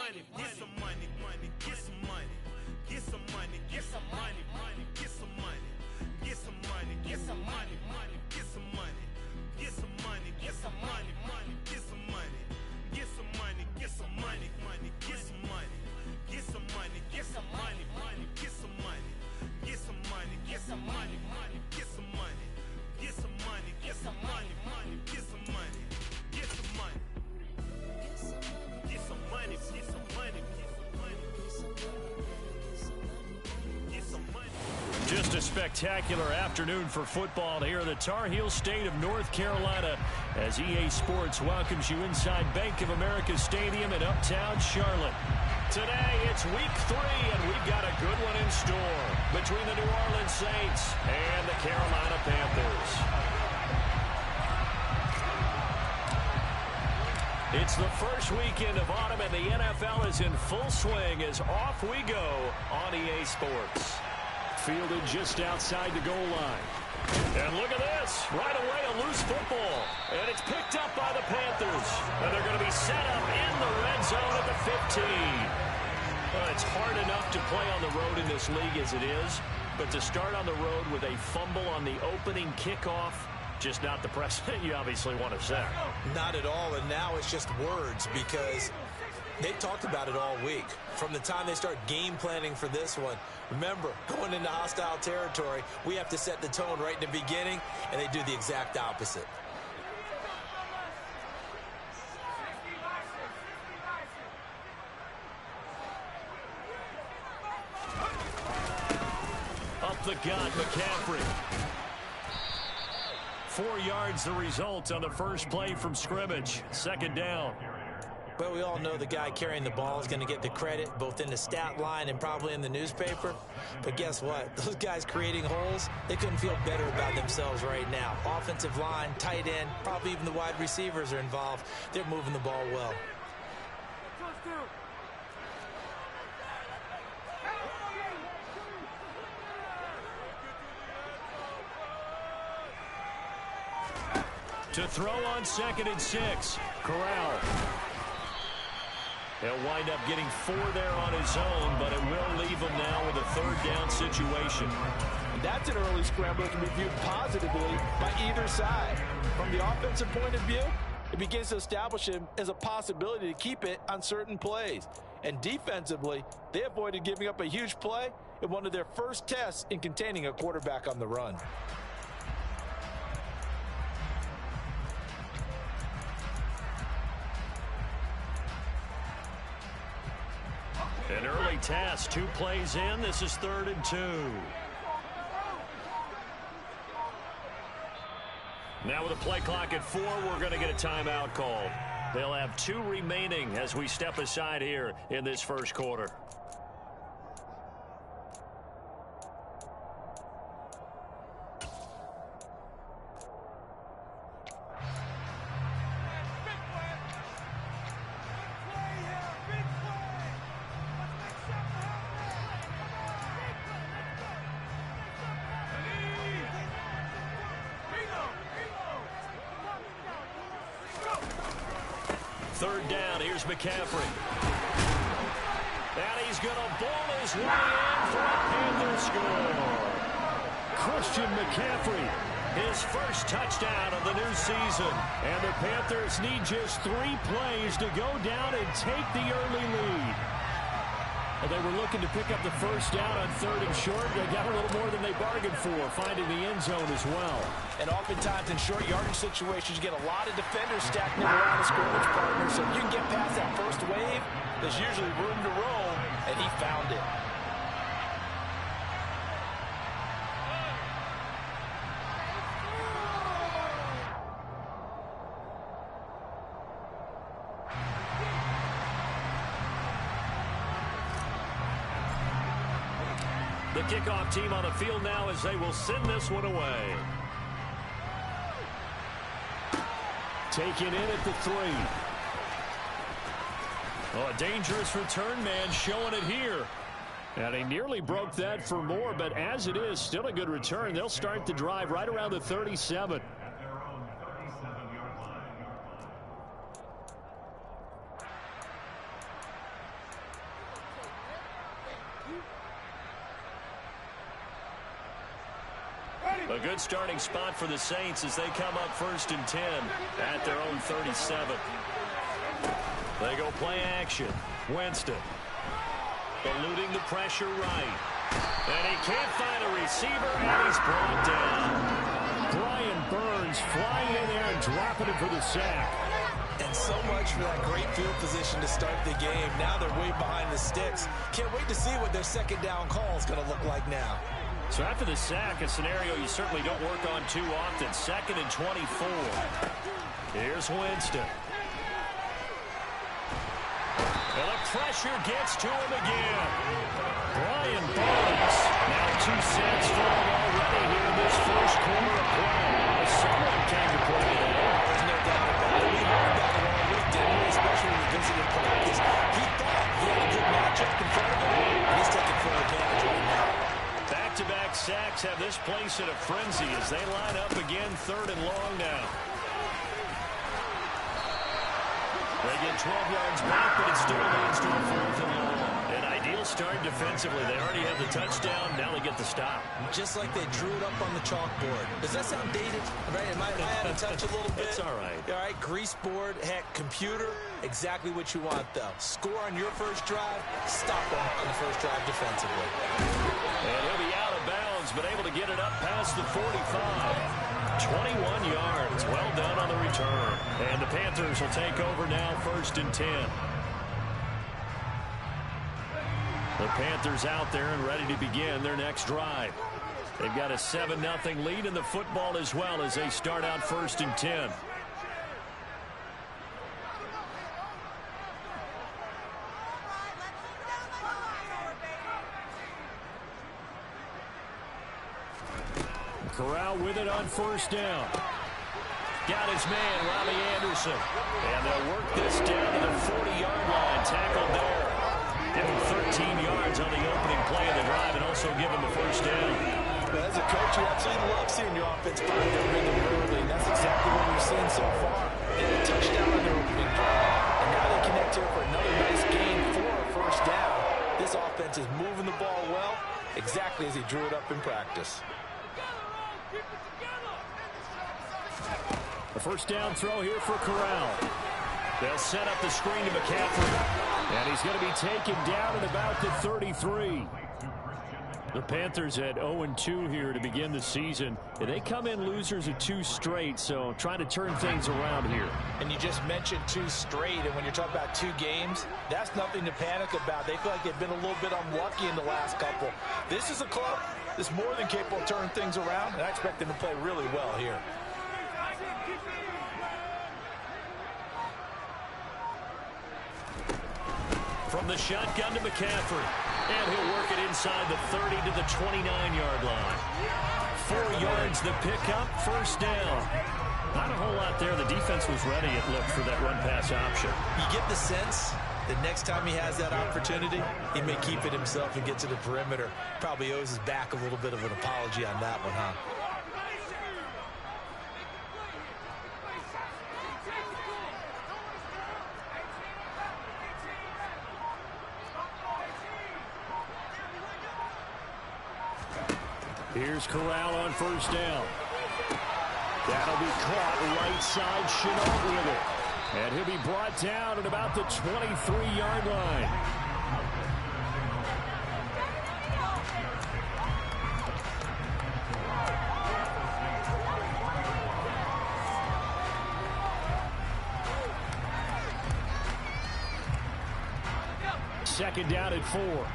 money, get some money, money, get some money, get some money, get some money, money, get some money, get some money, get some money, money, get some money, get some money, get some money, money, get some money, get some money, get some money, money, get some money, get some money, get some money, money, get some money, get some money, get some money, money, get some money, get some money, get some money, money, get some money, get some money, get some money, get some money, get some money. Just a spectacular afternoon for football here in the Tar Heel state of North Carolina as EA Sports welcomes you inside Bank of America Stadium in uptown Charlotte. Today, it's week 3, and we've got a good one in store between the New Orleans Saints and the Carolina Panthers. It's the first weekend of autumn, and the NFL is in full swing as off we go on EA Sports. Fielded just outside the goal line. And look at this. Right away, a loose football. And it's picked up by the Panthers. And they're going to be set up in the red zone at the 15. Well, it's hard enough to play on the road in this league as it is. But to start on the road with a fumble on the opening kickoff, just not the precedent you obviously want to set. Not at all, and now it's just words because they've talked about it all week. From the time they start game planning for this one, remember, going into hostile territory, we have to set the tone right in the beginning, and they do the exact opposite. Up the gut, McCaffrey. 4 yards the result on the first play from scrimmage. Second down. But we all know the guy carrying the ball is going to get the credit, both in the stat line and probably in the newspaper. But guess what? Those guys creating holes, they couldn't feel better about themselves right now. Offensive line, tight end, probably even the wide receivers are involved. They're moving the ball well. To throw on 2nd and 6. Corral. He'll wind up getting 4 there on his own, but it will leave him now with a 3rd down situation. That's an early scramble that can be viewed positively by either side. From the offensive point of view, it begins to establish him as a possibility to keep it on certain plays. And defensively, they avoided giving up a huge play in one of their first tests in containing a quarterback on the run. An early task, 2 plays in. This is 3rd and 2. Now with a play clock at 4, we're going to get a timeout called. They'll have 2 remaining as we step aside here in this first quarter. Third down, here's McCaffrey. And he's going to ball his way in for a Panther score. Christian McCaffrey, his first touchdown of the new season. And the Panthers need just 3 plays to go down and take the early lead. And they were looking to pick up the first down on 3rd and short. They got a little more than they bargained for, finding the end zone as well. And oftentimes in short yardage situations, you get a lot of defenders stacking around a scrimmage partner. So if you can get past that first wave, there's usually room to roam, and he found it. The kickoff team on the field now as they will send this one away. Taken in at the 3. Oh, a dangerous return man showing it here. And he nearly broke that for more, but as it is, still a good return. They'll start the drive right around the 37. A good starting spot for the Saints as they come up 1st and 10 at their own 37. They go play action. Winston eluding the pressure right. And he can't find a receiver, and he's brought down. Brian Burns flying in there and dropping it for the sack. And so much for that great field position to start the game. Now they're way behind the sticks. Can't wait to see what their second down call is going to look like now. So after the sack, a scenario you certainly don't work on too often. 2nd and 24. Here's Winston. And the pressure gets to him again. Brian Burns. Now 2 sacks for him already here in this first quarter of play. Someone came to play today. There's no doubt about it. We learned that all week, didn't we? Especially when we visited practice. He thought he had a good matchup in front of him, and he's taking full advantage right now. Back-to-back sacks have this place in a frenzy as they line up again 3rd and long now. They get 12 yards back, but it still leads to a 4th and long. An ideal start defensively. They already have the touchdown. Now they get the stop. Just like they drew it up on the chalkboard. Does that sound dated? Right? Am I out of touch a little bit? It's all right. All right, grease board, heck, computer, exactly what you want, though. Score on your first drive, stop them on the first drive defensively. And he'll be out of bounds, but able to get it up past the 45. 21 yards. Well done on the return. And the Panthers will take over now 1st and 10. The Panthers out there and ready to begin their next drive. They've got a 7-0 lead in the football as well as they start out 1st and 10. Corral with it on 1st down. Got his man, Robbie Anderson. And they'll work this down to the 40-yard line. Tackled there. Give him 13 yards on the opening play of the drive and also give him the 1st down. Well, as a coach, you absolutely love seeing your offense find their rhythm early. And that's exactly what we've seen so far. They had a touchdown on their opening drive. And now they connect here for another nice gain for a 1st down. This offense is moving the ball well, exactly as he drew it up in practice. The 1st down throw here for Corral. They'll set up the screen to McCaffrey. And he's going to be taken down at about the 33. The Panthers at 0-2 here to begin the season. And they come in losers of 2 straight, so trying to turn things around here. And you just mentioned 2 straight, and when you're talking about 2 games, that's nothing to panic about. They feel like they've been a little bit unlucky in the last couple. This is a club that's more than capable of turning things around, and I expect them to play really well here. From the shotgun to McCaffrey. And he'll work it inside the 30 to the 29-yard line. 4 yards the pickup, 1st down. Not a whole lot there. The defense was ready, it looked, for that run-pass option. You get the sense that next time he has that opportunity, he may keep it himself and get to the perimeter. Probably owes his back a little bit of an apology on that one, huh? Here's Corral on 1st down. That'll be caught right side. Chenault with it. And he'll be brought down at about the 23-yard line. Second down at 4.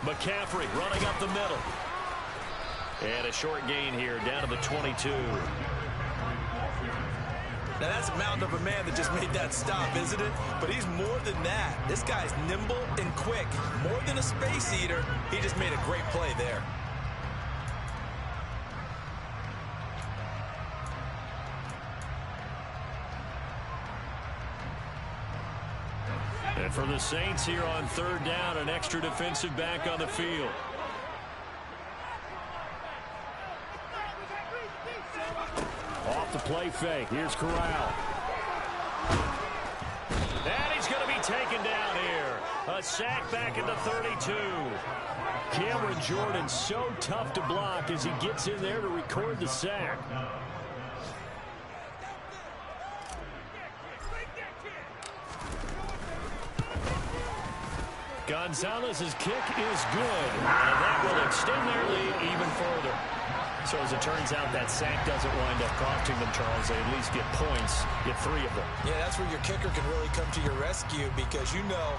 McCaffrey running up the middle. And a short gain here down to the 22. Now that's a mountain of a man that just made that stop, isn't it? But he's more than that. This guy's nimble and quick. More than a space eater. He just made a great play there. And for the Saints here on 3rd down, an extra defensive back on the field. the play fake. Here's Corral. And he's going to be taken down here. A sack back at the 32. Cameron Jordan so tough to block as he gets in there to record the sack. Gonzalez's kick is good, and that will extend their lead even further. So as it turns out, that sack doesn't wind up costing them, Charles. They at least get points, get 3 of them. Yeah, that's where your kicker can really come to your rescue because, you know,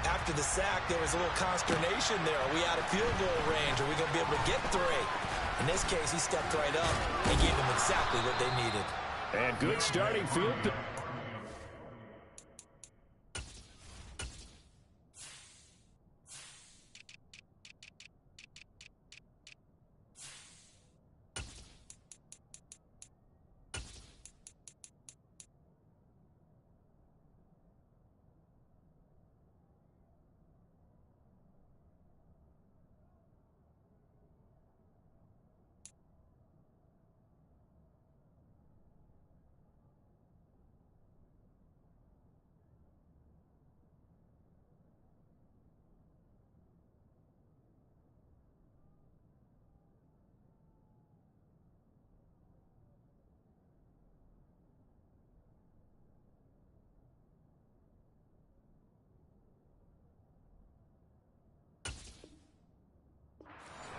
after the sack, there was a little consternation there. Are we out of field goal range? Are we going to be able to get 3? In this case, he stepped right up. He gave them exactly what they needed. And good starting field.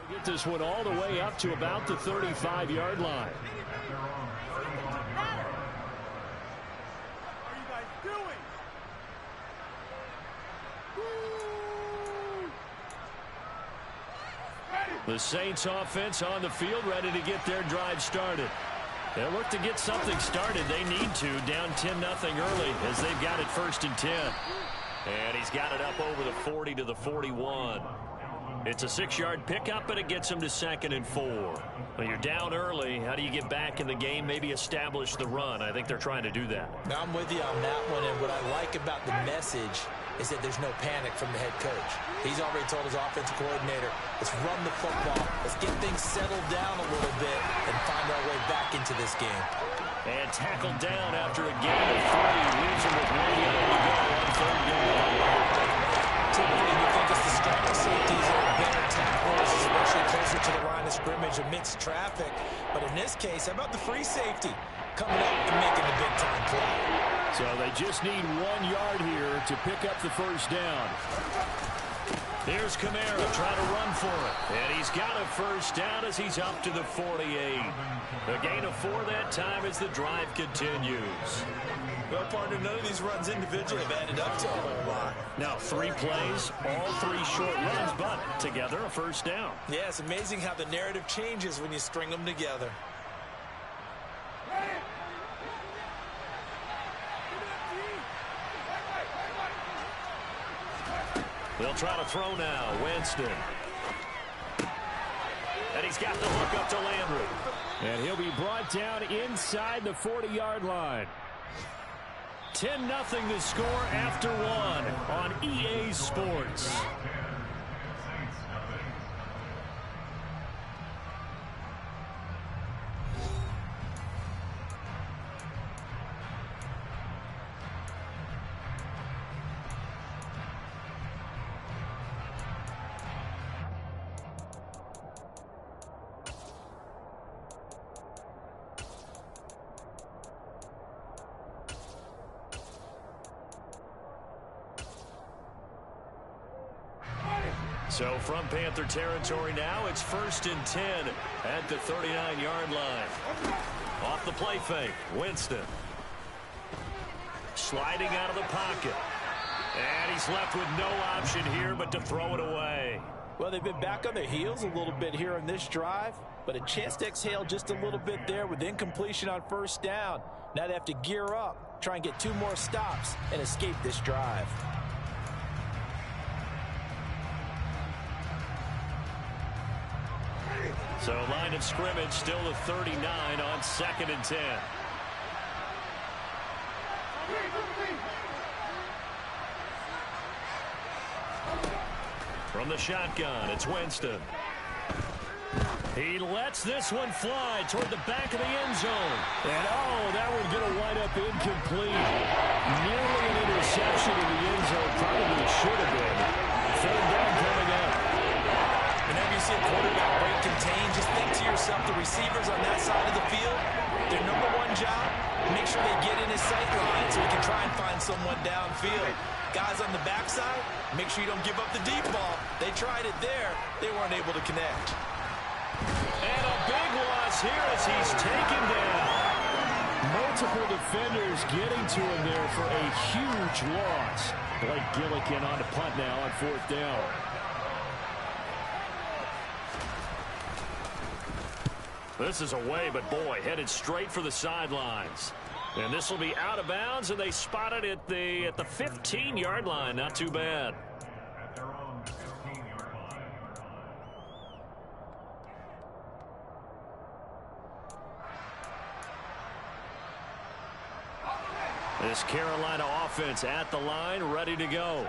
Get this one all the way up to about the 35-yard line. What are you guys doing? The Saints offense on the field, ready to get their drive started. They'll look to get something started. They need to, down 10-0 early as they've got it 1st and 10. And he's got it up over the 40 to the 41. It's a 6-yard pickup, and it gets him to 2nd and 4. Well, you're down early. How do you get back in the game, maybe establish the run? I think they're trying to do that. Now, I'm with you on that one, and what I like about the message is that there's no panic from the head coach. He's already told his offensive coordinator, let's run the football, let's get things settled down a little bit and find our way back into this game. And tackled down after a gain of 3. Leaves him with 1 yard to go on 3rd down. Typically, you think it's the stronger safeties that are better tacklers, especially closer to the line of scrimmage amidst traffic. But in this case, how about the free safety coming up and making the big-time play? So they just need 1 yard here to pick up the 1st down. Here's Kamara trying to run for it. And he's got a 1st down as he's up to the 48. A gain of 4 that time as the drive continues. Well, partner, none of these runs individually have added up to a whole lot. Now, 3 plays, all 3 short runs, but together a 1st down. Yeah, it's amazing how the narrative changes when you string them together. They'll try to throw now. Winston. And he's got the hook up to Landry. And he'll be brought down inside the 40-yard line. 10-0 the score after 1 on EA Sports. So from Panther territory now, it's 1st and 10 at the 39-yard line. Off the play fake, Winston. Sliding out of the pocket. And he's left with no option here but to throw it away. Well, they've been back on their heels a little bit here in this drive, but a chance to exhale just a little bit there with incompletion on 1st down. Now they have to gear up, try and get 2 more stops and escape this drive. So line of scrimmage still the 39 on 2nd and 10. From the shotgun, it's Winston. He lets this one fly toward the back of the end zone. And, oh, that one's going to wind up incomplete. Nearly an interception in the end zone. Probably should have been. Third down coming up. Whenever you see a quarterback break contain, just think to yourself, the receivers on that side of the field, their number one job, make sure they get in his sight line so he can try and find someone downfield. Guys on the backside, make sure you don't give up the deep ball. They tried it there. They weren't able to connect. And a big loss here as he's taken down. Multiple defenders getting to him there for a huge loss. Blake Gillikin on the punt now on fourth down. This is away, but boy, headed straight for the sidelines. And this will be out of bounds, and they spot it at the 15-yard line. Not too bad. This Carolina offense at the line, ready to go.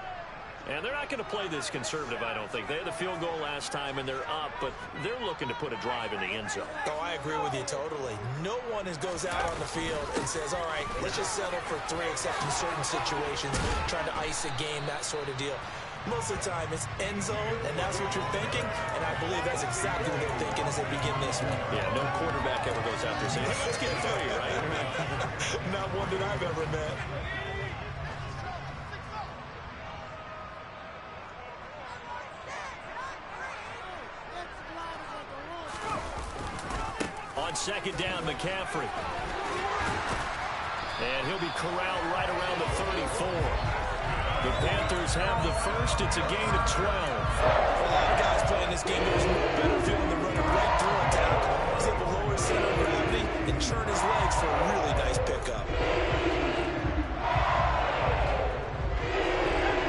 And they're not going to play this conservative, I don't think. They had the field goal last time, and they're up, but they're looking to put a drive in the end zone. Oh, I agree with you totally. No one goes out on the field and says, all right, let's just settle for 3, except in certain situations, trying to ice a game, that sort of deal. Most of the time, it's end zone, and that's what you're thinking, and I believe that's exactly what they're thinking as they begin this one. Yeah, no quarterback ever goes out there saying, hey, let's get 3, right? Not one that I've ever met. On second down, McCaffrey. And he'll be corralled right around the 34. The Panthers have the first. It's a gain of 12. A lot of guys playing this game, there was no better feeling than running right through a tackle. He's able to lower his center of gravity and churn his legs for a really nice pickup.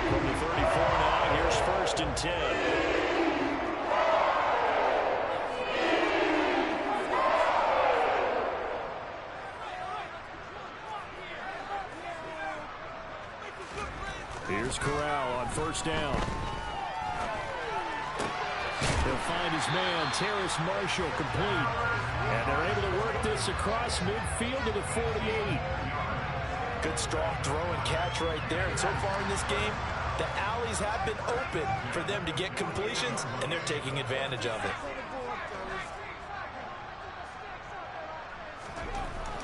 From the 34 now, here's first and 10. Here's Corral on first down. He'll find his man, Terrace Marshall, complete. And they're able to work this across midfield to the 48. Good strong throw and catch right there. And so far in this game, the alleys have been open for them to get completions, and they're taking advantage of it.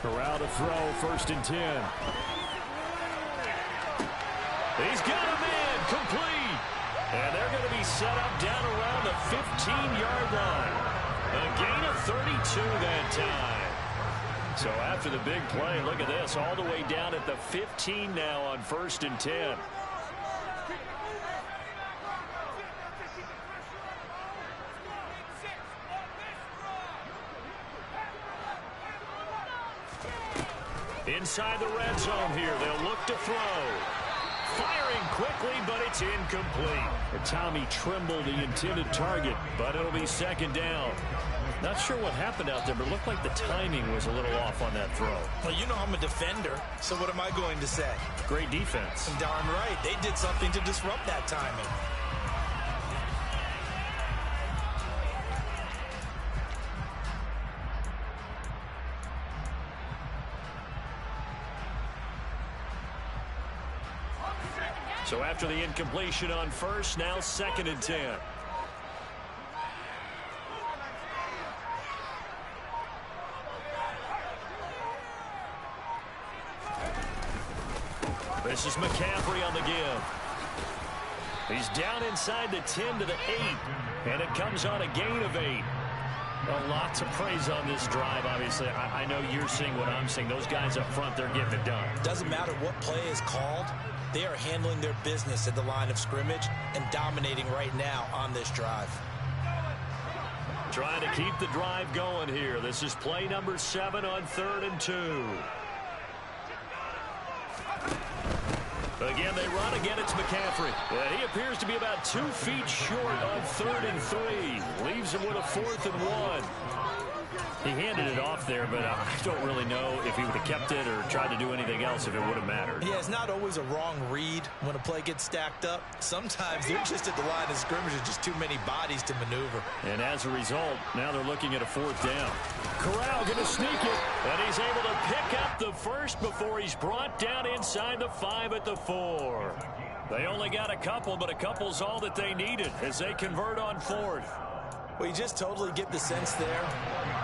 Corral to throw, first and 10. He's got a man, complete. And they're going to be set up down around the 15-yard line. A gain of 32 that time. So after the big play, look at this, all the way down at the 15 now on first and 10. Inside the red zone here, they'll look to throw. Firing quickly, but it's incomplete. Tommy Tremble, the intended target, but it'll be second down. Not sure what happened out there, but it looked like the timing was a little off on that throw. Well, you know I'm a defender, so what am I going to say? Great defense. Darn right. They did something to disrupt that timing. So after the incompletion on first, now second and 10. This is McCaffrey on the give. He's down inside the 10 to the 8, and it comes on a gain of 8. A lot to praise on this drive, obviously. I know you're seeing what I'm seeing. Those guys up front, they're getting it done. Doesn't matter what play is called. They are handling their business at the line of scrimmage and dominating right now on this drive. Trying to keep the drive going here. This is play number 7 on 3rd and 2. Again, they run. Again, it's McCaffrey. And he appears to be about 2 feet short on 3rd and 3. Leaves him with a 4th and 1. He handed it off there, but I don't really know if he would have kept it or tried to do anything else if it would have mattered. Yeah, it's not always a wrong read when a play gets stacked up. Sometimes they're just at the line of scrimmage with just too many bodies to maneuver. And as a result, now they're looking at a 4th down. Corral going to sneak it, and he's able to pick up the first before he's brought down inside the 5 at the 4. They only got a couple, but a couple's all that they needed as they convert on 4th. Well, you just totally get the sense there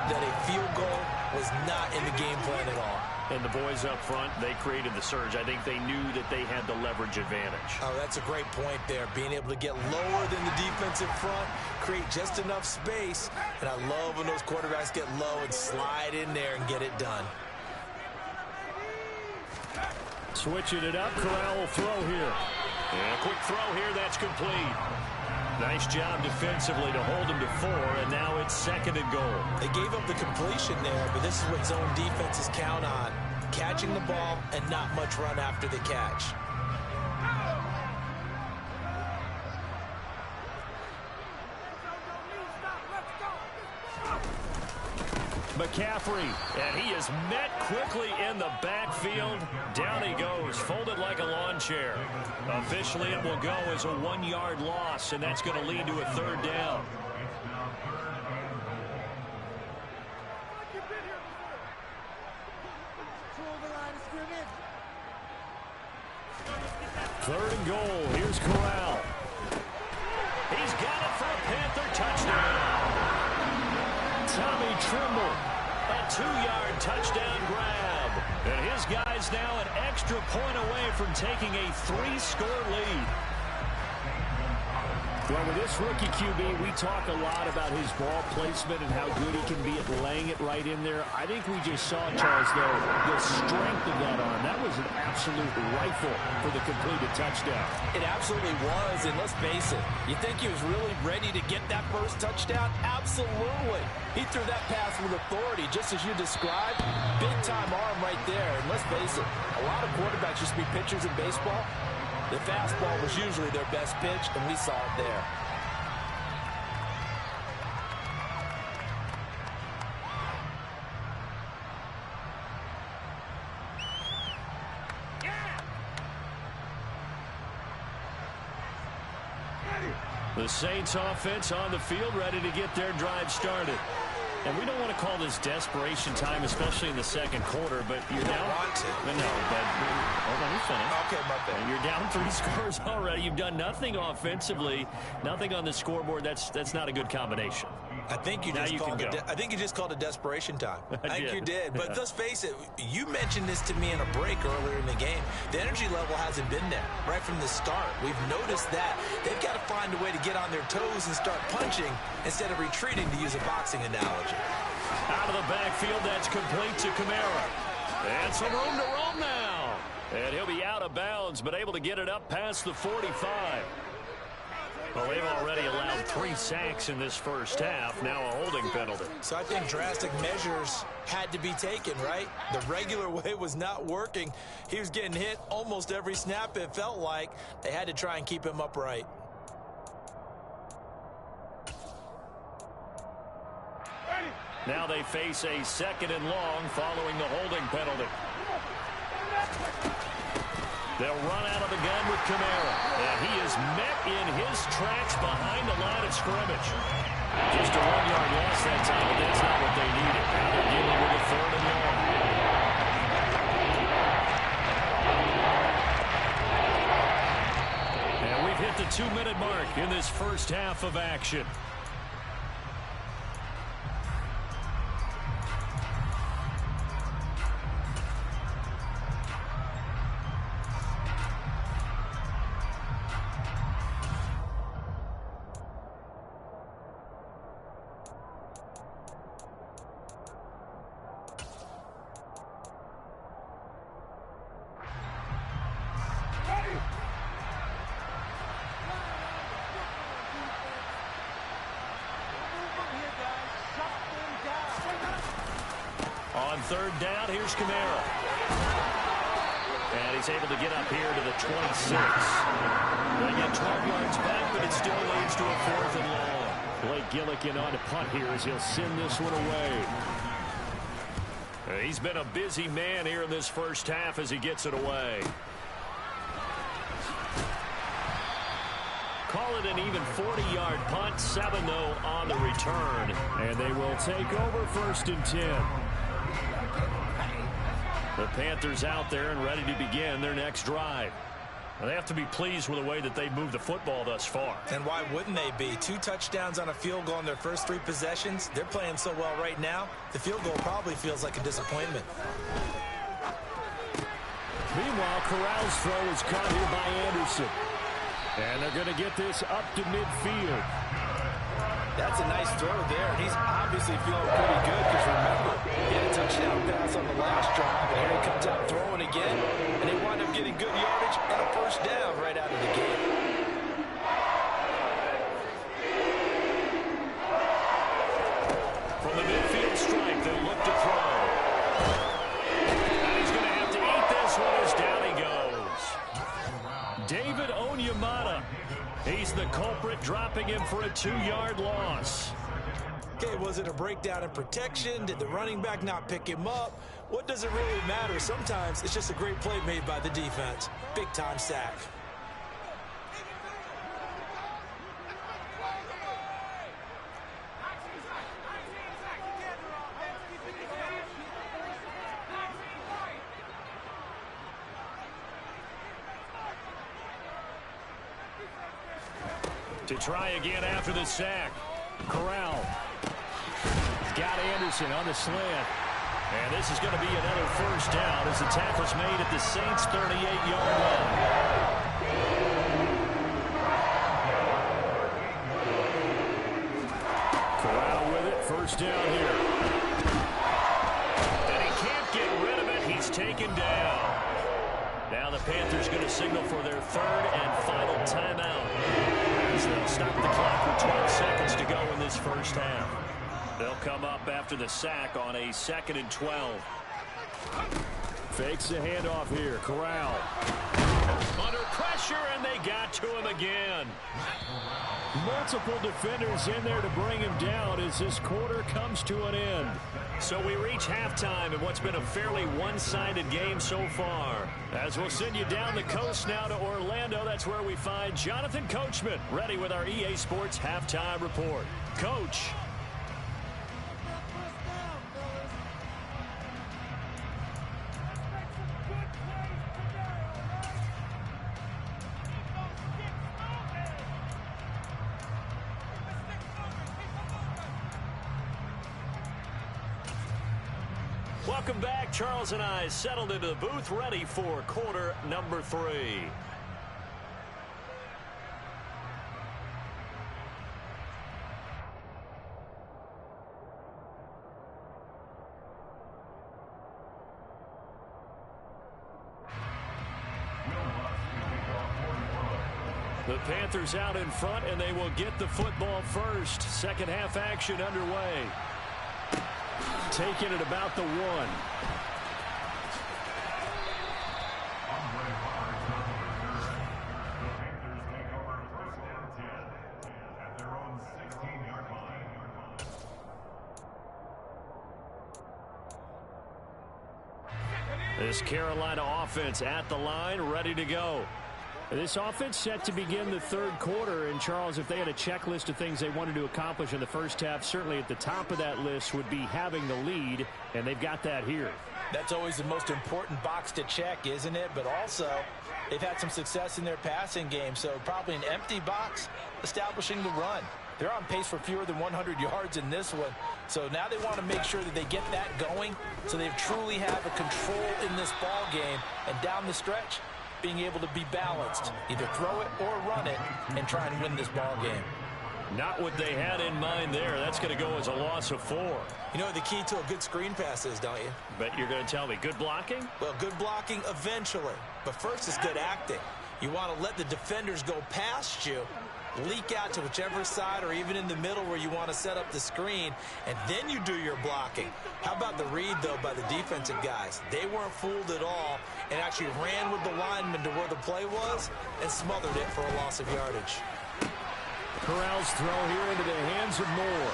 that a field goal was not in the game plan at all. And the boys up front, they created the surge. I think they knew that they had the leverage advantage. Oh, that's a great point there. Being able to get lower than the defensive front, create just enough space. And I love when those quarterbacks get low and slide in there and get it done. Switching it up, Corral will throw here. And a quick throw here, that's complete. Nice job defensively to hold him to 4, and now it's 2nd and goal. They gave up the completion there, but this is what zone defenses count on. Catching the ball and not much run after the catch. McCaffrey, and he is met quickly in the backfield. Down he goes, folded like a lawn chair. Officially, it will go as a 1-yard loss, and that's going to lead to a 3rd down. Third and goal. Here's Corral. He's got it for a Panther touchdown. Tommy Trimble, a 2-yard touchdown grab. And his guy's now an extra point away from taking a 3-score lead. Well, with this rookie QB, we talk a lot about his ball placement and how good he can be at laying it right in there. I think we just saw, Charles, though, the strength of that arm. That was an absolute rifle for the completed touchdown. It absolutely was, and let's face it, you think he was really ready to get that first touchdown? Absolutely. He threw that pass with authority, just as you described. Big-time arm right there, and let's face it, a lot of quarterbacks used to be pitchers in baseball. The fastball was usually their best pitch, and we saw it there. The Saints offense on the field, ready to get their drive started. And we don't want to call this desperation time, especially in the second quarter, but you're down. Want to. No, but hold on, he's finished. Okay, my bad. You're down 3 scores already. You've done nothing offensively, nothing on the scoreboard. That's not a good combination. I think you just called it desperation time. I think you did. But let's face it, you mentioned this to me in a break earlier in the game. The energy level hasn't been there right from the start. We've noticed that. They've got to find a way to get on their toes and start punching instead of retreating, to use a boxing analogy. Out of the backfield, that's complete to Kamara. And some room to roam now. And he'll be out of bounds, but able to get it up past the 45. Well, they've already allowed 3 sacks in this first half. Now a holding penalty. So I think drastic measures had to be taken, right? The regular way was not working. He was getting hit almost every snap, it felt like. They had to try and keep him upright. Now they face a 2nd and long following the holding penalty. They'll run out of the gun with Kamara. And he is met in his tracks behind the line of scrimmage. Just a 1-yard loss that time, but that's not what they needed. Now they're dealing with a 3rd and long. And we've hit the 2-minute mark in this first half of action. On 3rd down, here's Kamara. And he's able to get up here to the 26. They get 12 yards back, but it still leads to a 4th and long. Blake Gillikin on to punt here as he'll send this one away. He's been a busy man here in this first half as he gets it away. Call it an even 40-yard punt, 7-0 on the return. And they will take over 1st and 10. The Panthers out there and ready to begin their next drive. Now, they have to be pleased with the way that they've moved the football thus far. And why wouldn't they be? 2 touchdowns on a field goal in their first 3 possessions. They're playing so well right now, the field goal probably feels like a disappointment. Meanwhile, Corral's throw is caught here by Anderson. And they're going to get this up to midfield. That's a nice throw there, and he's obviously feeling pretty good because, remember, he had a touchdown pass on the last drive, and here he comes out throwing again, and they wind up getting good yardage and a 1st down right out of the gate. From the midfield stripe, they look to throw. And he's going to have to eat this one as down he goes. David Onyemata. He's the culprit, dropping him for a 2-yard loss. Okay, was it a breakdown in protection? Did the running back not pick him up? What does it really matter? Sometimes it's just a great play made by the defense. Big-time sack. To try again after the sack. Corral. He's got Anderson on the slant. And this is going to be another 1st down as the tackle's made at the Saints' 38-yard line. Corral with it. 1st down here. And he can't get rid of it. He's taken down. Now the Panthers going to signal for their 3rd and final timeout. They'll stop the clock with 12 seconds to go in this first half. They'll come up after the sack on a 2nd and 12. Fakes the handoff here. Corral. Under pressure, and they got to him again. Multiple defenders in there to bring him down as this quarter comes to an end. So we reach halftime in what's been a fairly one-sided game so far. As we'll send you down the coast now to Orlando, that's where we find Jonathan Coachman ready with our EA Sports Halftime Report. Coach. Welcome back. Charles and I settled into the booth, ready for quarter number 3. The Panthers out in front, and they will get the football first. Second half action underway. Taking it about the 1. This Carolina offense at the line, ready to go. This offense set to begin the 3rd quarter. And, Charles, if they had a checklist of things they wanted to accomplish in the first half, certainly at the top of that list would be having the lead, and they've got that here. That's always the most important box to check, isn't it? But also, they've had some success in their passing game, so probably an empty box establishing the run. They're on pace for fewer than 100 yards in this one. So now they want to make sure that they get that going so they truly have a control in this ball game. And down the stretch, being able to be balanced, either throw it or run it, and try and win this ball game. Not what they had in mind there. That's going to go as a loss of 4. You know what the key to a good screen pass is, don't you? But you're going to tell me, good blocking? Well, good blocking eventually. But first is good acting. You want to let the defenders go past you, leak out to whichever side or even in the middle where you want to set up the screen, and then you do your blocking. How about the read, though, by the defensive guys? They weren't fooled at all and actually ran with the lineman to where the play was and smothered it for a loss of yardage. Corral's throw here into the hands of Moore.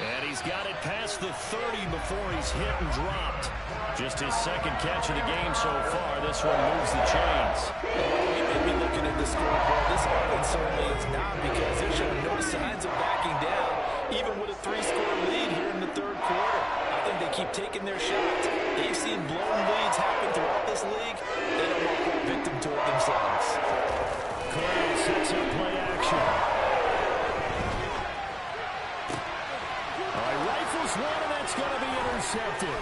And he's got it past the 30 before he's hit and dropped. Just his second catch of the game so far. This one moves the chains. You may be looking at the scoreboard. This offense certainly is not, because they're showing no signs of backing down, even with a 3-score lead here in the third quarter. I think they keep taking their shots. They've seen blown leads happen throughout this league. They don't want to fall victim to it themselves. Corral sets up play action. Rifles one, and that's going to be intercepted.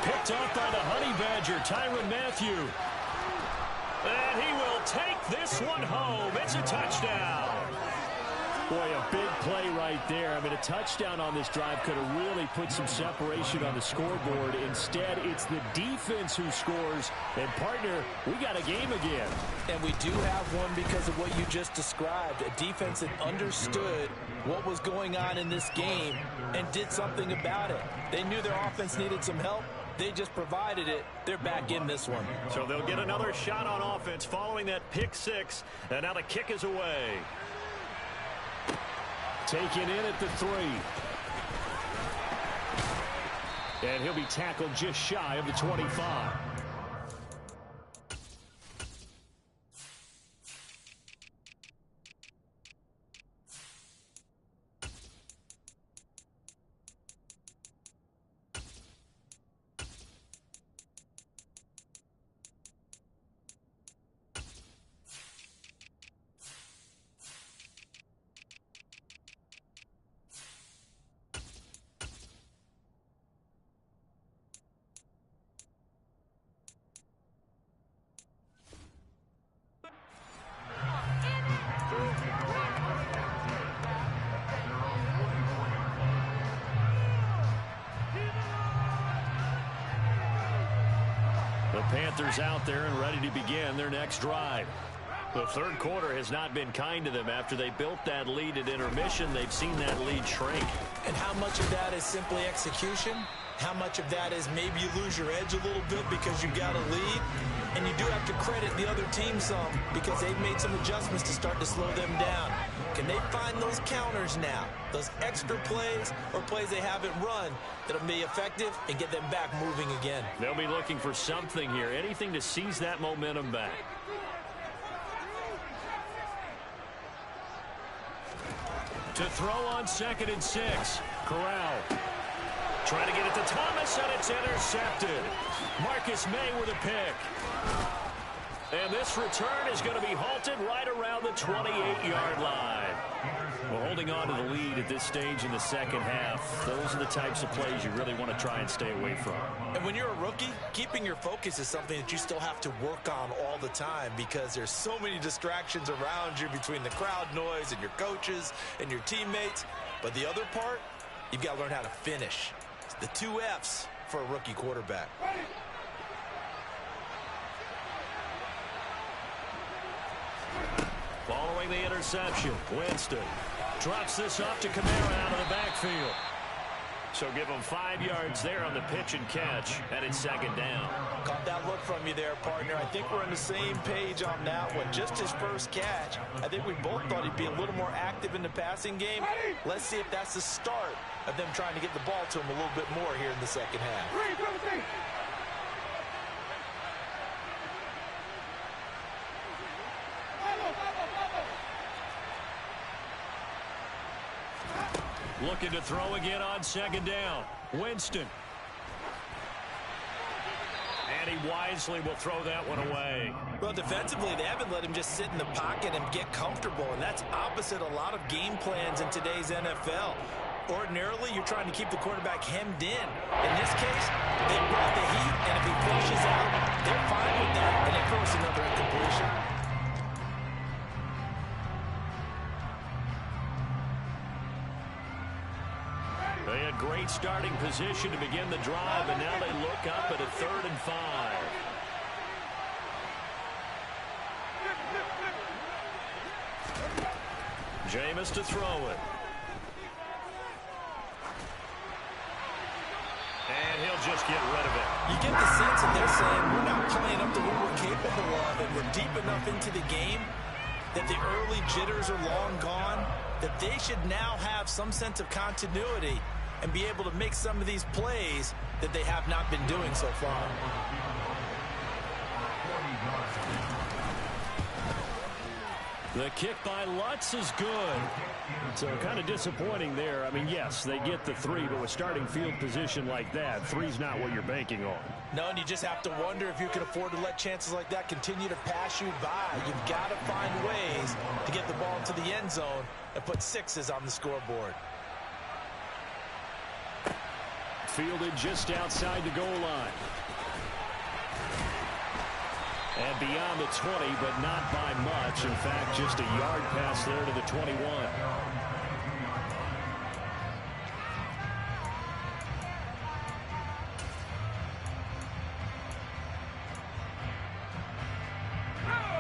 Picked off by the Honey Badger, Tyrann Mathieu. And he will take this one home. It's a touchdown. Boy, a big play right there. I mean, a touchdown on this drive could have really put some separation on the scoreboard. Instead, it's the defense who scores. And, partner, we got a game again. And we do have one because of what you just described. A defense that understood what was going on in this game and did something about it. They knew their offense needed some help. They just provided it. They're back in this one. So they'll get another shot on offense following that pick six. And now the kick is away. Taken in at the 3. And he'll be tackled just shy of the 25. The Panthers out there and ready to begin their next drive. The third quarter has not been kind to them. After they built that lead at intermission, they've seen that lead shrink. And how much of that is simply execution? How much of that is maybe you lose your edge a little bit because you got a lead? And you do have to credit the other team some, because they've made some adjustments to start to slow them down. Can they find those counters now, those extra plays or plays they haven't run that'll be effective and get them back moving again? They'll be looking for something here, anything to seize that momentum back. To throw on 2nd and 6. Corral trying to get it to Thomas, and it's intercepted. Marcus May with a pick. And this return is going to be halted right around the 28-yard line. Well, holding on to the lead at this stage in the second half, those are the types of plays you really want to try and stay away from. And when you're a rookie, keeping your focus is something that you still have to work on all the time, because there's so many distractions around you between the crowd noise and your coaches and your teammates. But the other part, you've got to learn how to finish. It's the 2 F's for a rookie quarterback. Following the interception, Winston drops this off to Kamara out of the backfield. So give him 5 yards there on the pitch and catch, and it's 2nd down. Caught that look from you there, partner. I think we're on the same page on that one. Just his first catch, I think we both thought he'd be a little more active in the passing game. Let's see if that's the start of them trying to get the ball to him a little bit more here in the second half. Looking to throw again on 2nd down. Winston. And he wisely will throw that one away. Well, defensively, they haven't let him just sit in the pocket and get comfortable, and that's opposite a lot of game plans in today's NFL. Ordinarily, you're trying to keep the quarterback hemmed in. In this case, they brought the heat, and if he finishes out, they're fine with that, and they force another incompletion. They had great starting position to begin the drive, and now they look up at a 3rd and 5. Jameis to throw it. And he'll just get rid of it. You get the sense that they're saying we're not playing up to what we're capable of, and we're deep enough into the game that the early jitters are long gone, that they should now have some sense of continuity and be able to make some of these plays that they have not been doing so far. The kick by Lutz is good. So kind of disappointing there. I mean, yes, they get the 3, but with starting field position like that, 3's not what you're banking on. No, and you just have to wonder if you can afford to let chances like that continue to pass you by. You've got to find ways to get the ball into the end zone and put 6s on the scoreboard. Fielded just outside the goal line. And beyond the 20, but not by much. In fact, just a yard pass there to the 21.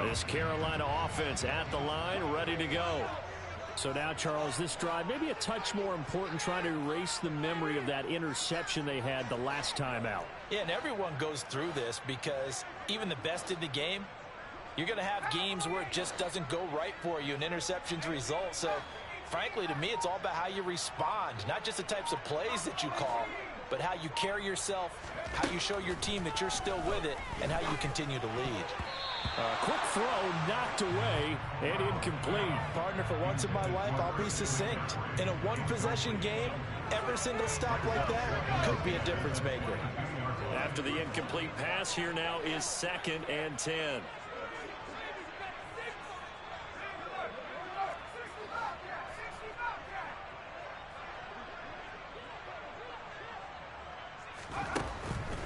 This Carolina offense at the line, ready to go. So now, Charles, this drive maybe a touch more important, trying to erase the memory of that interception they had the last time out. Yeah, and everyone goes through this because even the best in the game, you're going to have games where it just doesn't go right for you and interceptions result. So, frankly, to me, it's all about how you respond, not just the types of plays that you call, but how you carry yourself, how you show your team that you're still with it, and how you continue to lead. Quick throw knocked away and incomplete. Partner, for once in my life, I'll be succinct. In a one-possession game, every single stop like that could be a difference maker. After the incomplete pass, here now is 2nd and 10.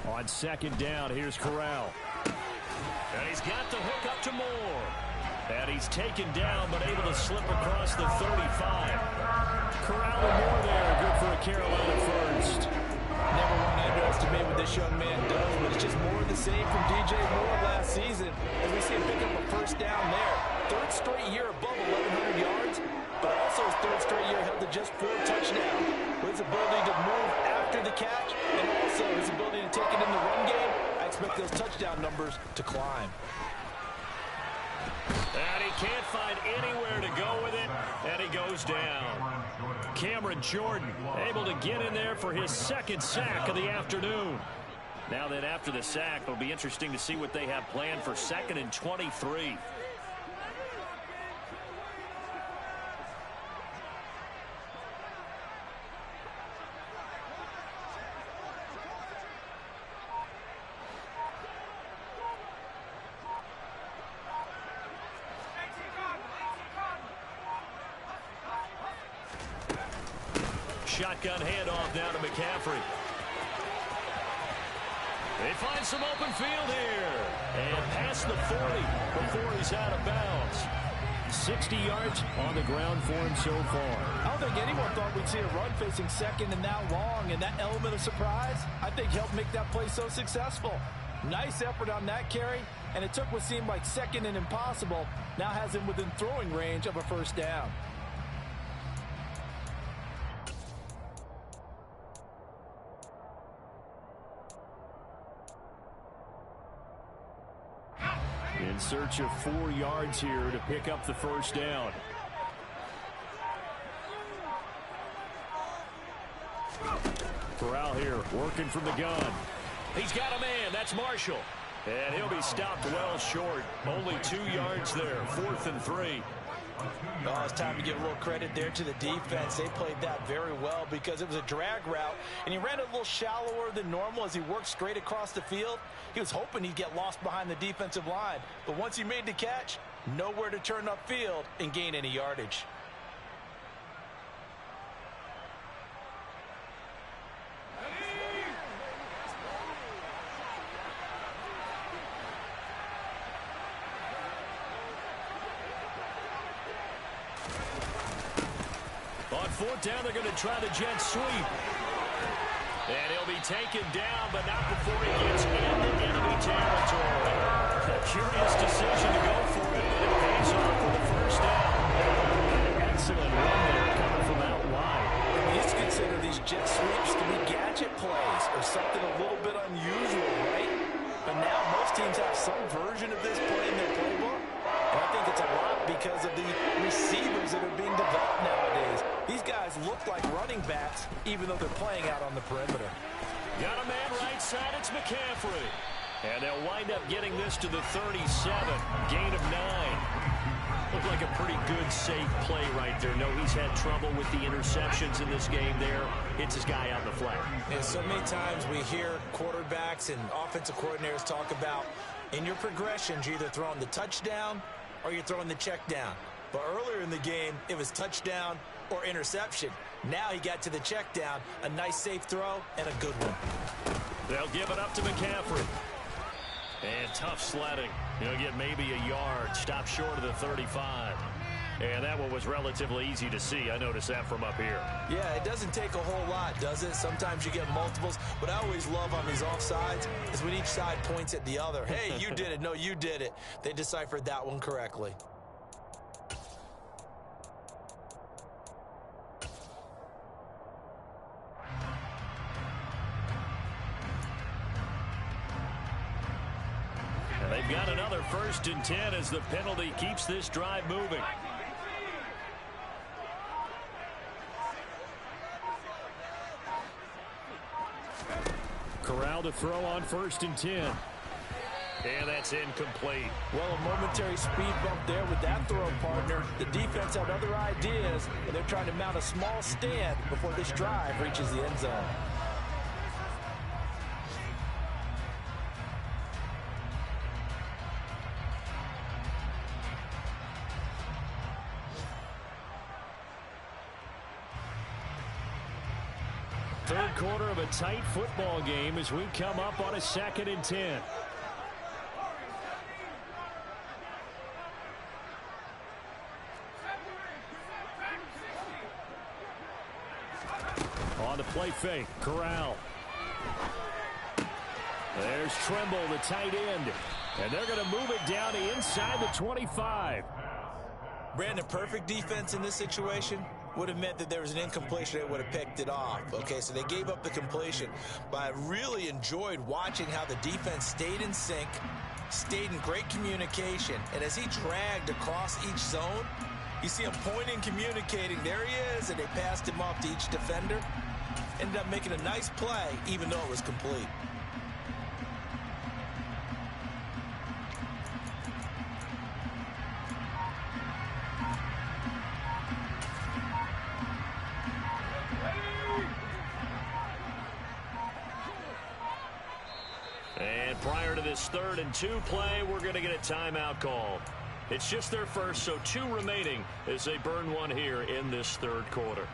On 2nd down, here's Corral. And he's got the hook up to Moore. And he's taken down, but able to slip across the 35. Corral and Moore there, good for a Carolina first. Never want to underestimate what this young man does, but it's just more of the same from DJ Moore last season as we see him pick up a first down there. 3rd straight year above 1,100 yards, but also his 3rd straight year held to just 4 touchdowns. With his ability to move after the catch and also his ability to take it in the run game, I expect those touchdown numbers to climb. And he can't find anywhere to go with it, and he goes down. Cameron Jordan able to get in there for his 2nd sack of the afternoon. Now then, after the sack, it'll be interesting to see what they have planned for 2nd and 23. Shotgun handoff down to McCaffrey. They find some open field here. And past the 40 before he's out of bounds. 60 yards on the ground for him so far. I don't think anyone thought we'd see a run facing 2nd and that long. And that element of surprise, I think, helped make that play so successful. Nice effort on that carry. And it took what seemed like 2nd and impossible. Now has him within throwing range of a first down. In search of 4 yards here to pick up the first down. Corral here working from the gun. He's got a man. That's Marshall. And he'll be stopped well short. Only 2 yards there. 4th and 3. Oh, it's time to give a little credit there to the defense. They played that very well because it was a drag route, and he ran it a little shallower than normal as he worked straight across the field. He was hoping he'd get lost behind the defensive line, but once he made the catch, nowhere to turn upfield and gain any yardage. On 4th down, they're going to try the jet sweep. And he'll be taken down, but not before he gets into enemy territory. A curious decision to go for it, but it pays off for the first down. Excellent run there coming from out wide. We used to consider these jet sweeps to be gadget plays or something a little bit unusual, right? But now most teams have some version of this play in their playbook, and I think it's a lot because of the receivers that are being developed nowadays. These guys look like running backs, even though they're playing out on the perimeter. Got a man right side, it's McCaffrey. And they'll wind up getting this to the 37, gain of 9. Looked like a pretty good, safe play right there. No, he's had trouble with the interceptions in this game there. Hits his guy on the flat. Yeah, so many times we hear quarterbacks and offensive coordinators talk about in your progressions, you're either throwing the touchdown or you're throwing the check down. But earlier in the game, it was touchdown or interception. Now he got to the check down, a nice safe throw, and a good one. They'll give it up to McCaffrey. And tough sledding. He'll get maybe a yard. Stop short of the 35. And that one was relatively easy to see. I noticed that from up here. Yeah, it doesn't take a whole lot, does it? Sometimes you get multiples. What I always love on these offsides is when each side points at the other. Hey, you did it. No, you did it. They deciphered that one correctly. They've got another 1st and 10 as the penalty keeps this drive moving. Corral to throw on 1st and 10. And that's incomplete. Well, a momentary speed bump there with that throw, partner. The defense had other ideas, and they're trying to mount a small stand before this drive reaches the end zone. Third quarter of a tight football game as we come up on a 2nd and 10. On the play fake, Corral. There's Trimble, the tight end. And they're going to move it down to inside the 25. Brandon, perfect defense in this situation would have meant that there was an incompletion. They would have picked it off. Okay, so they gave up the completion. But I really enjoyed watching how the defense stayed in sync, stayed in great communication. And as he dragged across each zone, you see him pointing, communicating. There he is, and they passed him off to each defender. Ended up making a nice play, even though it was complete. And prior to this 3rd and 2 play, we're going to get a timeout call. It's just their first, so 2 remaining as they burn one here in this 3rd quarter.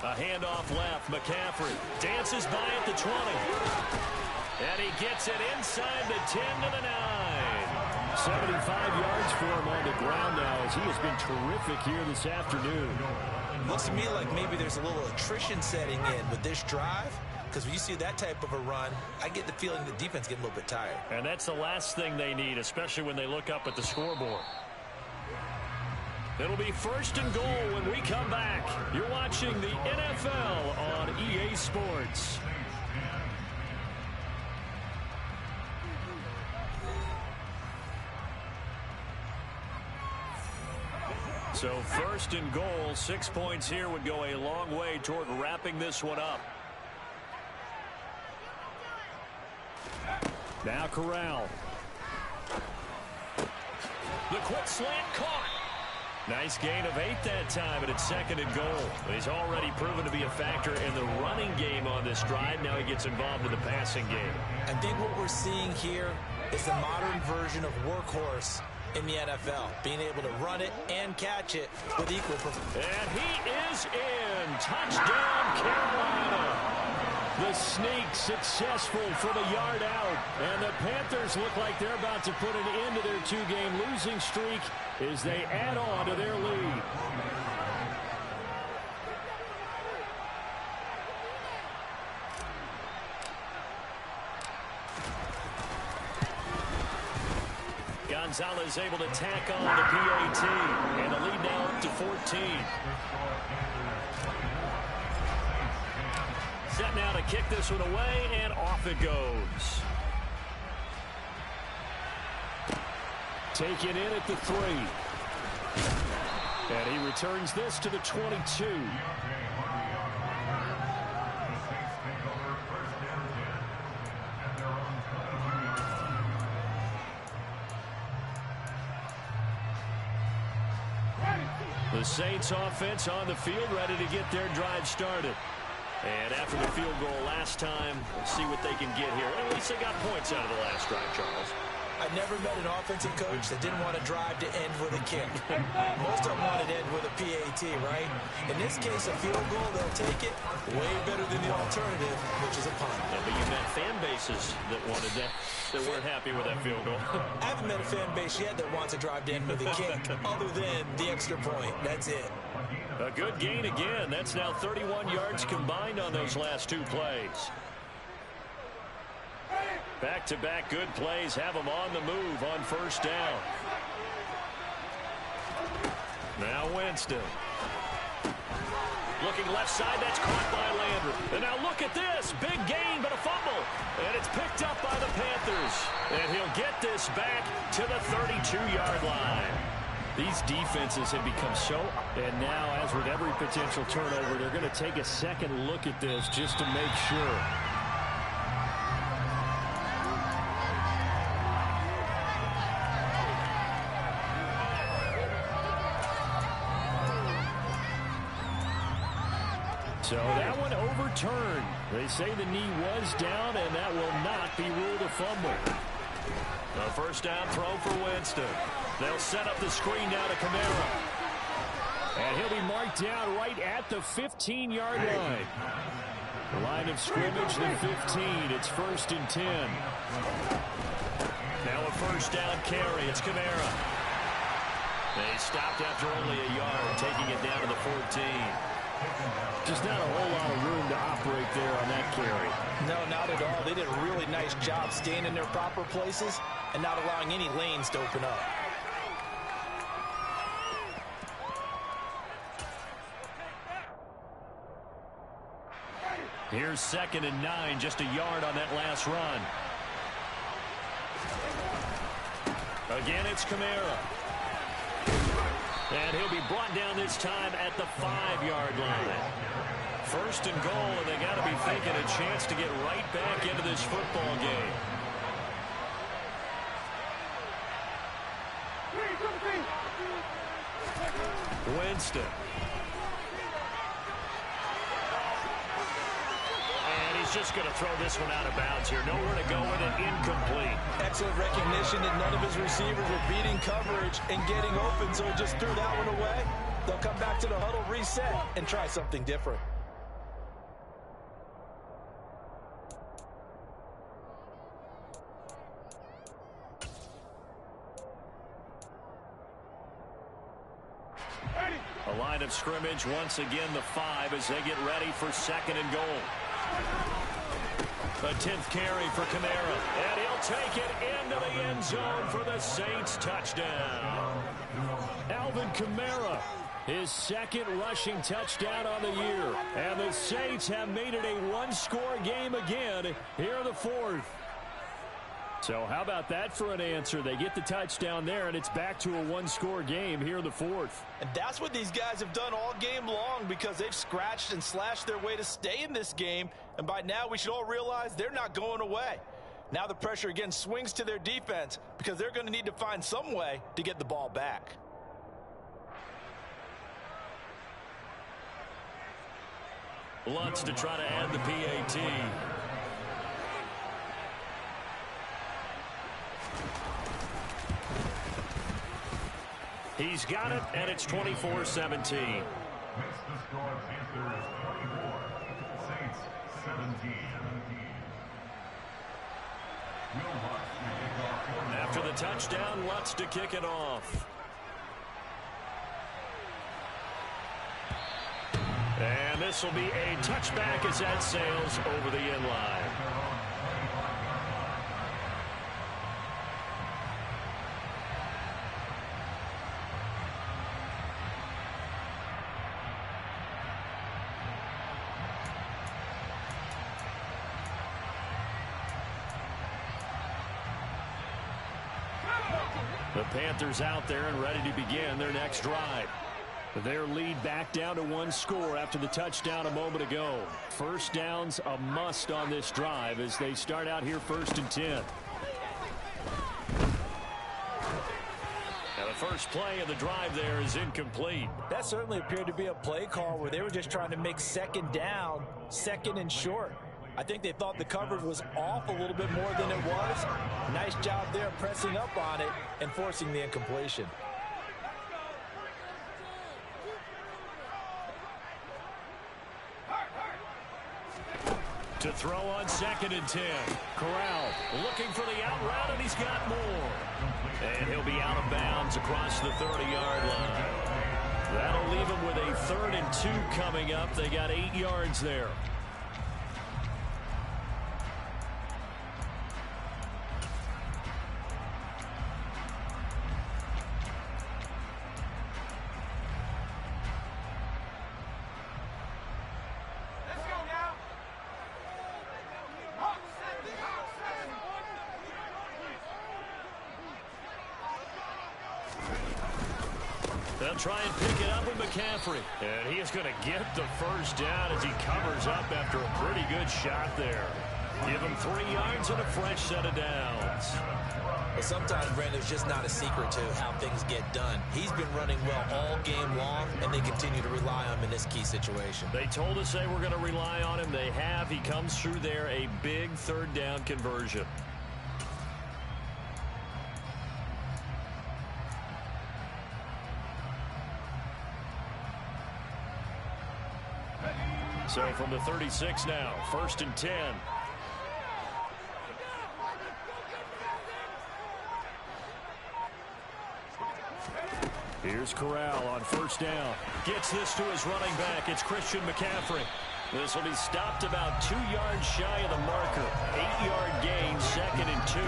A handoff left. McCaffrey dances by at the 20. And he gets it inside the 10 to the 9. 75 yards for him on the ground now as he has been terrific here this afternoon. Looks to me like maybe there's a little attrition setting in with this drive. Because when you see that type of a run, I get the feeling the defense getting a little bit tired. And that's the last thing they need, especially when they look up at the scoreboard. It'll be 1st and goal when we come back. You're watching the NFL on EA Sports. So 1st and goal, 6 points here would go a long way toward wrapping this one up. Now Corral. The quick slant caught. Nice gain of 8 that time, and it's 2nd and goal. He's already proven to be a factor in the running game on this drive. Now he gets involved in the passing game. I think what we're seeing here is the modern version of workhorse in the NFL, being able to run it and catch it with equal performance. And he is in. Touchdown, Carolina. The sneak successful for the yard out. And the Panthers look like they're about to put an end to their two-game losing streak as they add on to their lead. Gonzalez able to tack on the PAT. And the lead now up to 14. Set now to kick this one away, and off it goes. Taken in at the 3. And he returns this to the 22. The Saints offense on the field, ready to get their drive started. And after the field goal last time, we'll see what they can get here. At least they got points out of the last drive, Charles. I never met an offensive coach that didn't want to drive to end with a kick. Most of them want to end with a PAT, right? In this case, a field goal, they'll take it way better than the alternative, which is a punt. Yeah, but you met fan bases that wanted that weren't happy with that field goal. I haven't met a fan base yet that wants to drive to end with a kick, other than the extra point. That's it. A good gain again. That's now 31 yards combined on those last two plays. Back-to-back good plays have them on the move on first down. Now Winston. Looking left side, that's caught by Landry. And now look at this. Big gain, but a fumble. And it's picked up by the Panthers. And he'll get this back to the 32-yard line. These defenses have become so... And now, as with every potential turnover, they're going to take a second look at this just to make sure. So that one overturned. They say the knee was down, and that will not be ruled a fumble. A first down throw for Winston. They'll set up the screen now to Kamara. And he'll be marked down right at the 15-yard line. The line of scrimmage, the 15. It's 1st and 10. Now a first down carry. It's Kamara. They stopped after only a yard, taking it down to the 14. Just not a whole lot of room to operate there on that carry. No, not at all. They did a really nice job staying in their proper places and not allowing any lanes to open up. Here's 2nd and 9, just a yard on that last run. Again, it's Kamara. And he'll be brought down this time at the 5-yard line. 1st and goal, and they got to be thinking a chance to get right back into this football game. Winston. And he's just going to throw this one out of bounds here. Nowhere to go with it, incomplete. Excellent recognition that none of his receivers were beating coverage and getting open, so he just threw that one away. They'll come back to the huddle, reset, and try something different. A line of scrimmage once again, the 5 as they get ready for 2nd and goal. A 10th carry for Kamara, and he'll take it into the end zone for the Saints touchdown. Alvin Kamara, his 2nd rushing touchdown on the year, and the Saints have made it a one-score game again here in the 4th. So how about that for an answer? They get the touchdown there, and it's back to a one-score game here in the 4th. And that's what these guys have done all game long, because they've scratched and slashed their way to stay in this game. And by now, we should all realize they're not going away. Now the pressure again swings to their defense, because they're going to need to find some way to get the ball back. Lutz to try to add the PAT. He's got it, and it's 24-17. After the touchdown, Lutz to kick it off. And this will be a touchback as that sails over the end line. The Panthers out there and ready to begin their next drive. Their lead back down to one score after the touchdown a moment ago. First down's a must on this drive as they start out here 1st and 10. Now the first play of the drive there is incomplete. That certainly appeared to be a play call where they were just trying to make second down, second and short. I think they thought the coverage was off a little bit more than it was. Nice job there pressing up on it and forcing the incompletion. To throw on 2nd and 10. Corral looking for the out route, and he's got more. And he'll be out of bounds across the 30-yard line. That'll leave him with a 3rd and 2 coming up. They got 8 yards there. They'll try and pick it up with McCaffrey. And he is going to get the first down as he covers up after a pretty good shot there. Give him 3 yards and a fresh set of downs. Well, sometimes, Brandon, there's just not a secret to how things get done. He's been running well all game long, and they continue to rely on him in this key situation. They told us they were going to rely on him. They have. He comes through there, a big 3rd down conversion. So from the 36 now, 1st and 10. Here's Corral on 1st down. Gets this to his running back. It's Christian McCaffrey. This will be stopped about 2 yards shy of the marker. 8-yard gain, 2nd and 2.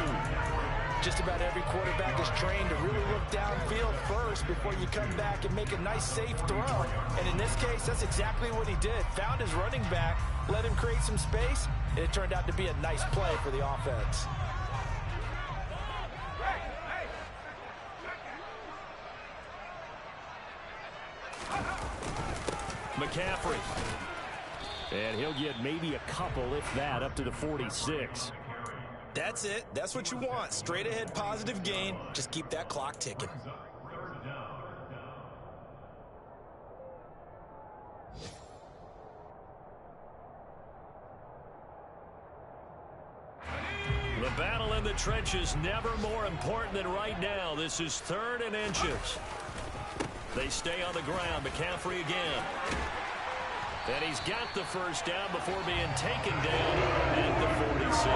Just about every quarterback is trained to really look downfield first before you come back and make a nice, safe throw. And in this case, that's exactly what he did. Found his running back, let him create some space, and it turned out to be a nice play for the offense. McCaffrey. And he'll get maybe a couple, if that, up to the 46. That's it. That's what you want. Straight ahead positive gain. Just keep that clock ticking. The battle in the trenches never more important than right now. This is 3rd and inches. They stay on the ground. McCaffrey again. And he's got the first down before being taken down at the 46.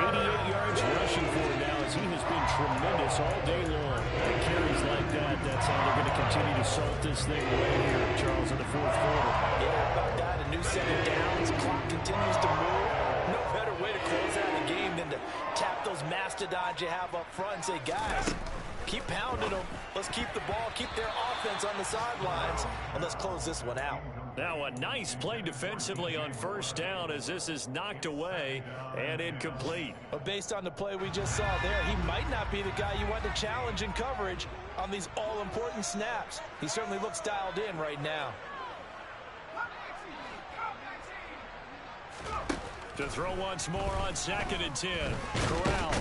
88 yards rushing for him now as he has been tremendous all day long. And carries like that, that's how they're going to continue to salt this thing away here, Charles, in the 4th quarter. Yeah, about that. A new set of downs. Clock continues to move. No better way to close out a game than to tap those mastodons you have up front and say, guys, keep pounding them. Let's keep the ball, keep their offense on the sidelines, and let's close this one out. Now a nice play defensively on 1st down as this is knocked away and incomplete. But based on the play we just saw there, he might not be the guy you want to challenge in coverage on these all-important snaps. He certainly looks dialed in right now. To throw once more on 2nd and 10. Corral.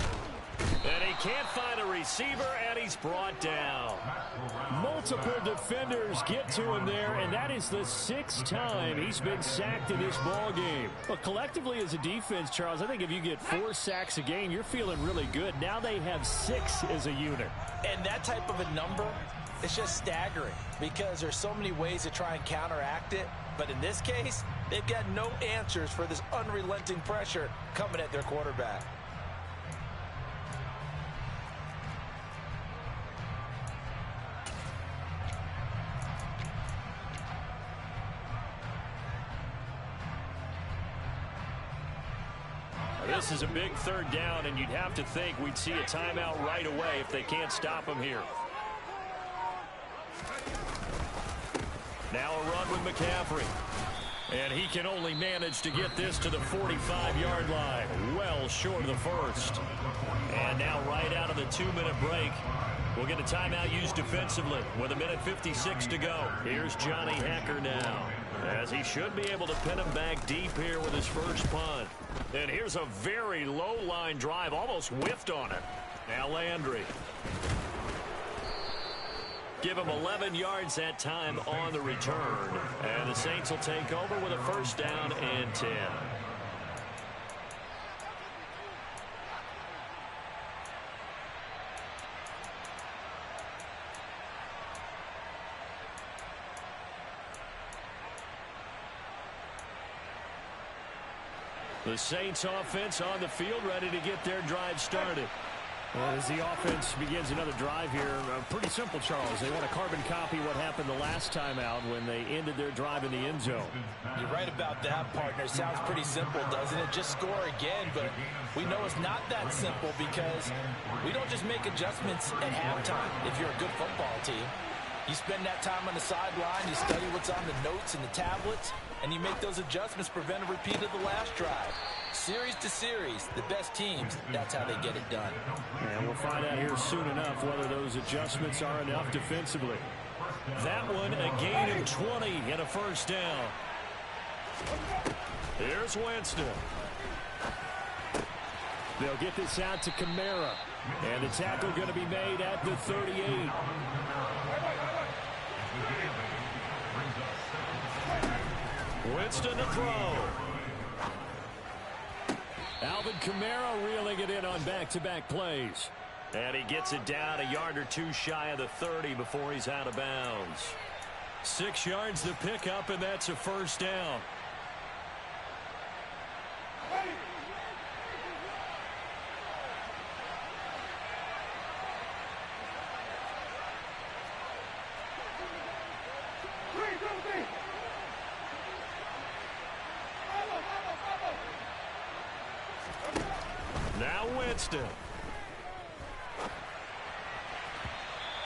And he can't find a receiver, and he's brought down. Multiple defenders get to him there, and that is the 6th time he's been sacked in this ball game. But collectively as a defense, Charles, I think if you get 4 sacks a game, you're feeling really good. Now they have 6 as a unit. And that type of a number, it's just staggering because there's so many ways to try and counteract it. But in this case, They've got no answers for this unrelenting pressure coming at their quarterback. This is a big third down, and you'd have to think we'd see a timeout right away if they can't stop him here. Now a run with McCaffrey. And he can only manage to get this to the 45-yard line. Well short of the first. And now right out of the 2-minute break, we'll get a timeout used defensively with 1:56 to go. Here's Johnny Hacker now, as he should be able to pin him back deep here with his first punt. And here's a very low-line drive, almost whiffed on it. Now Landry. Give him 11 yards that time on the return. And the Saints will take over with a first down and 10. The Saints offense on the field, ready to get their drive started. As the offense begins another drive here, pretty simple, Charles. They want to carbon copy what happened the last time out when they ended their drive in the end zone. You're right about that, partner. Sounds pretty simple, doesn't it? Just score again, but we know it's not that simple because we don't just make adjustments at halftime if you're a good football team. You spend that time on the sideline, you study what's on the notes and the tablets, and you make those adjustments to prevent a repeat of the last drive. Series to series, the best teams, that's how they get it done. And we'll find out here soon enough whether those adjustments are enough defensively. That one, a gain of 20 and a first down. Here's Winston. They'll get this out to Kamara. And the tackle going to be made at the 38. Winston to throw. Alvin Kamara reeling it in on back-to-back plays. And he gets it down a yard or two shy of the 30 before he's out of bounds. 6 yards to pick up, and that's a first down. Now Winston.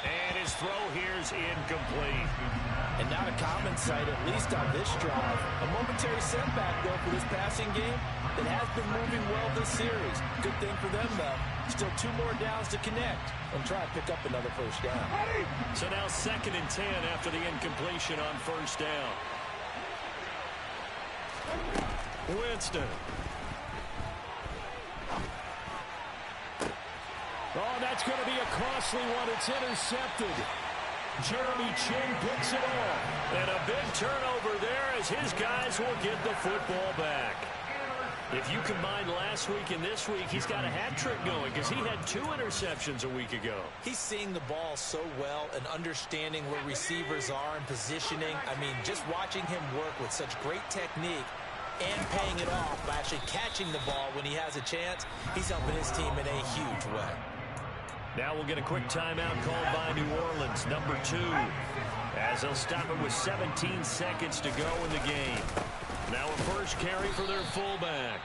And his throw here's incomplete. And not a common sight, at least on this drive. A momentary setback, though, for this passing game that has been moving well this series. Good thing for them, though. Still 2 more downs to connect and try to pick up another first down. So now 2nd and 10 after the incompletion on first down. Winston. Oh, that's going to be a costly one. It's intercepted. Jeremy Chin picks it off. And a big turnover there as his guys will get the football back. If you combine last week and this week, he's got a hat trick going because he had 2 interceptions a week ago. He's seeing the ball so well and understanding where receivers are and positioning. I mean, just watching him work with such great technique and paying it off by actually catching the ball when he has a chance, he's helping his team in a huge way. Now we'll get a quick timeout called by New Orleans, number 2, as they'll stop it with 17 seconds to go in the game. Now a first carry for their fullback.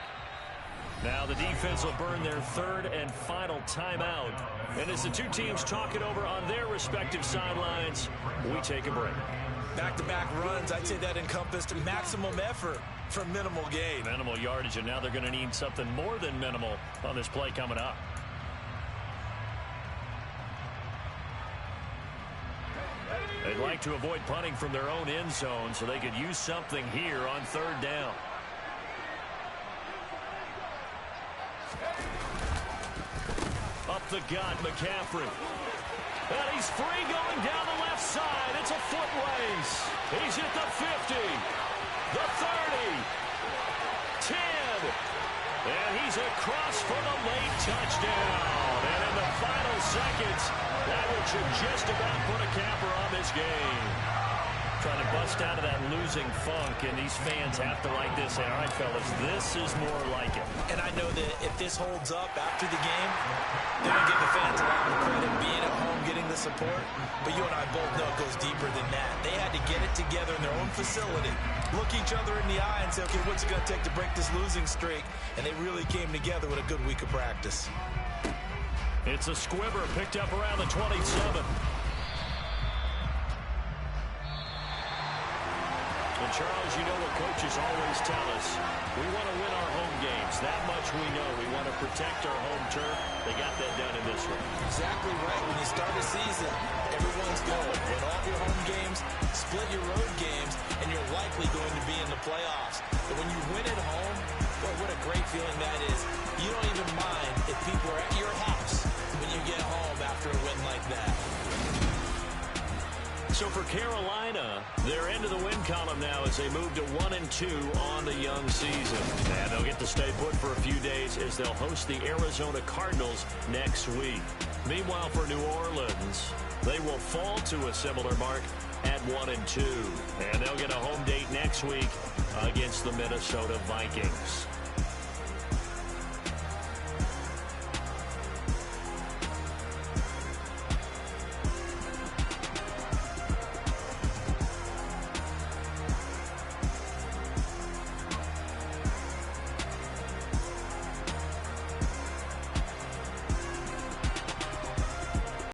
Now the defense will burn their 3rd and final timeout. And as the 2 teams talk it over on their respective sidelines, we take a break. Back-to-back runs, I'd say that encompassed maximum effort for minimal gain. Minimal yardage, and now they're going to need something more than minimal on this play coming up. They'd like to avoid punting from their own end zone so they could use something here on 3rd down. Up the gut, McCaffrey. And he's free going down the left side. It's a foot race. He's hit the 50, the 30, 10. And he's across for the late touchdown. And in the final seconds, that one should just about put a capper on this game. trying to bust out of that losing funk, and these fans have to like this. Say, all right, fellas, this is more like it. And I know that if this holds up after the game, they're going to give the fans a lot of credit being at home, getting the support. But you and I both know it goes deeper than that. They had to get it together in their own facility, look each other in the eye and say, okay, what's it going to take to break this losing streak? And they really came together with a good week of practice. It's a squibber picked up around the 27. And Charles, you know what coaches always tell us. We want to win our home games. That much we know. We want to protect our home turf. They got that done in this one. Exactly right. When you start a season, everyone's going. Win all your home games, split your road games, and you're likely going to be in the playoffs. But when you win at home, boy, what a great feeling that is. You don't even mind if people are at your house when you get home after a win like that. So for Carolina, they're into the win column now as they move to 1-2 on the young season. And they'll get to stay put for a few days as they'll host the Arizona Cardinals next week. Meanwhile, for New Orleans, they will fall to a similar mark at 1-2. And they'll get a home date next week against the Minnesota Vikings.